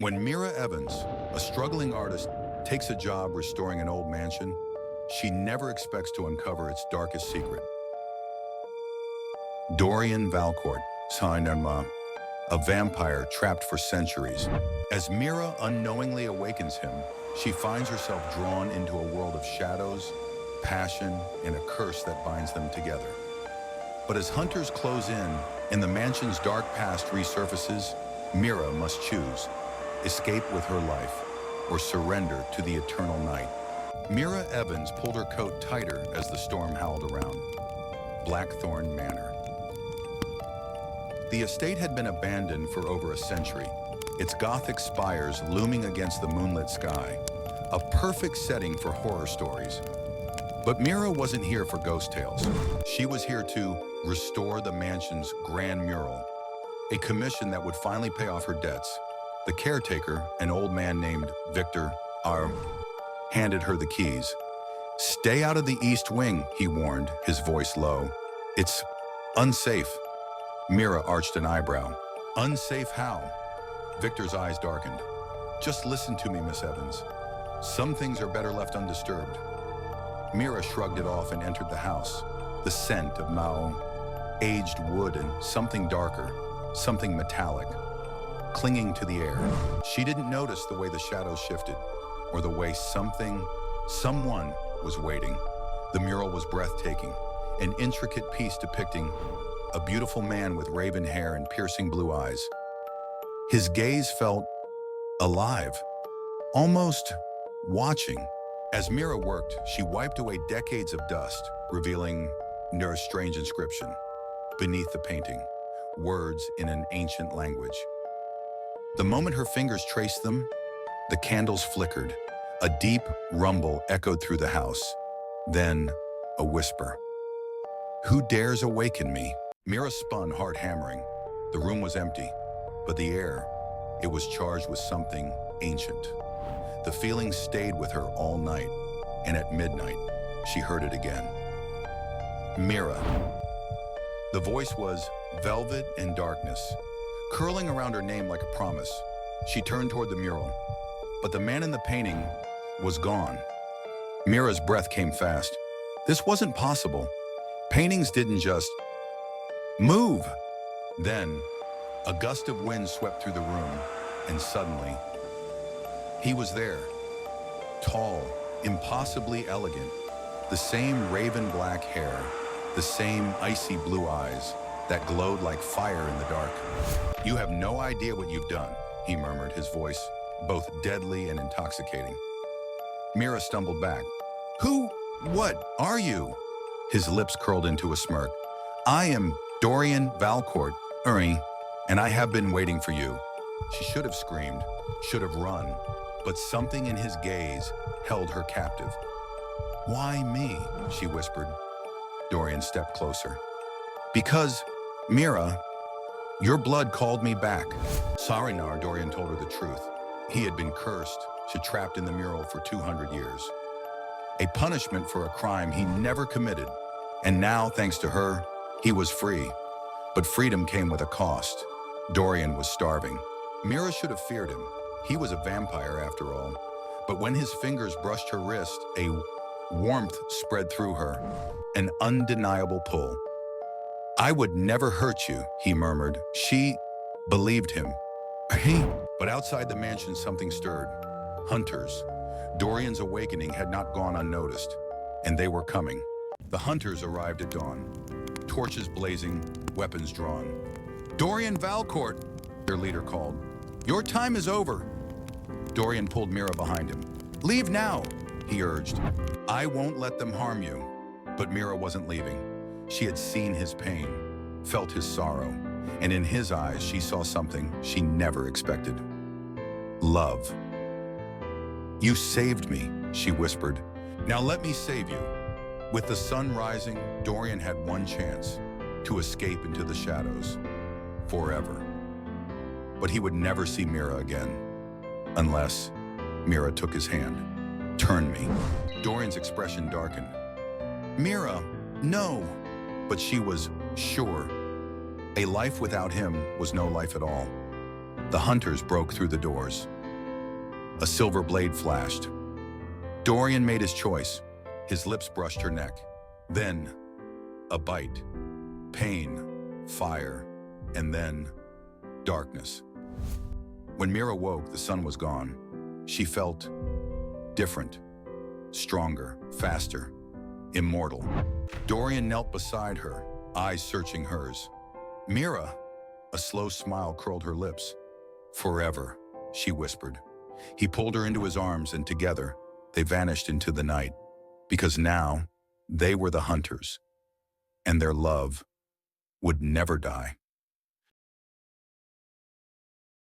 When Mira Evans, a struggling artist, takes a job restoring an old mansion, she never expects to uncover its darkest secret. Dorian Valcourt, signed Emma, a vampire trapped for centuries. As Mira unknowingly awakens him, she finds herself drawn into a world of shadows, passion, and a curse that binds them together. But as hunters close in and the mansion's dark past resurfaces, Mira must choose: escape with her life or surrender to the eternal night. Mira Evans pulled her coat tighter as the storm howled around. Blackthorn Manor. The estate had been abandoned for over a century, its Gothic spires looming against the moonlit sky, a perfect setting for horror stories. But Mira wasn't here for ghost tales. She was here to restore the mansion's grand mural, a commission that would finally pay off her debts. The caretaker, an old man named Victor R., handed her the keys. "Stay out of the east wing," he warned, his voice low. "It's unsafe." Mira arched an eyebrow. "Unsafe how?" Victor's eyes darkened. "Just listen to me, Miss Evans. Some things are better left undisturbed." Mira shrugged it off and entered the house. The scent of Mao, aged wood, and something darker, something metallic, clinging to the air. She didn't notice the way the shadows shifted, or the way someone was waiting. The mural was breathtaking, an intricate piece depicting a beautiful man with raven hair and piercing blue eyes. His gaze felt alive, almost watching. As Mira worked, she wiped away decades of dust, revealing a strange inscription. Beneath the painting, words in an ancient language. The moment her fingers traced them, the candles flickered. A deep rumble echoed through the house. Then, a whisper. "Who dares awaken me?" Mira spun, heart hammering. The room was empty, but the air, it was charged with something ancient. The feeling stayed with her all night, and at midnight, she heard it again. "Mira." The voice was velvet and darkness, curling around her name like a promise. She turned toward the mural, but the man in the painting was gone. Mira's breath came fast. This wasn't possible. Paintings didn't just move. Then, a gust of wind swept through the room, and suddenly, he was there. Tall, impossibly elegant, the same raven black hair, the same icy blue eyes that glowed like fire in the dark. "You have no idea what you've done," he murmured, his voice both deadly and intoxicating. Mira stumbled back. What are you?" His lips curled into a smirk. "I am Dorian Valcourt, and I have been waiting for you." She should have screamed, should have run, but something in his gaze held her captive. "Why me?" she whispered. Dorian stepped closer. "Because, Mira, your blood called me back." Sarinar, Dorian told her the truth. He had been cursed, trapped in the mural for 200 years. A punishment for a crime he never committed. And now, thanks to her, he was free. But freedom came with a cost. Dorian was starving. Mira should have feared him. He was a vampire after all. But when his fingers brushed her wrist, a warmth spread through her, an undeniable pull. "I would never hurt you," he murmured. She believed him. But outside the mansion, something stirred. Hunters. Dorian's awakening had not gone unnoticed, and they were coming. The hunters arrived at dawn, torches blazing, weapons drawn. "Dorian Valcourt," their leader called. "Your time is over." Dorian pulled Mira behind him. "Leave now," he urged. "I won't let them harm you." But Mira wasn't leaving. She had seen his pain, felt his sorrow, and in his eyes she saw something she never expected. Love. "You saved me," she whispered. "Now let me save you." With the sun rising, Dorian had one chance: to escape into the shadows. Forever. But he would never see Mira again. Unless Mira took his hand. "Turn me." Dorian's expression darkened. "Mira, no." But she was sure. A life without him was no life at all. The hunters broke through the doors. A silver blade flashed. Dorian made his choice. His lips brushed her neck. Then, a bite. Pain, fire, and then darkness. When Mira woke, the sun was gone. She felt different, stronger, faster, immortal. Dorian knelt beside her, eyes searching hers. Mira, a slow smile curled her lips. Forever, she whispered. He pulled her into his arms, and together, they vanished into the night. Because now, they were the hunters, and their love would never die.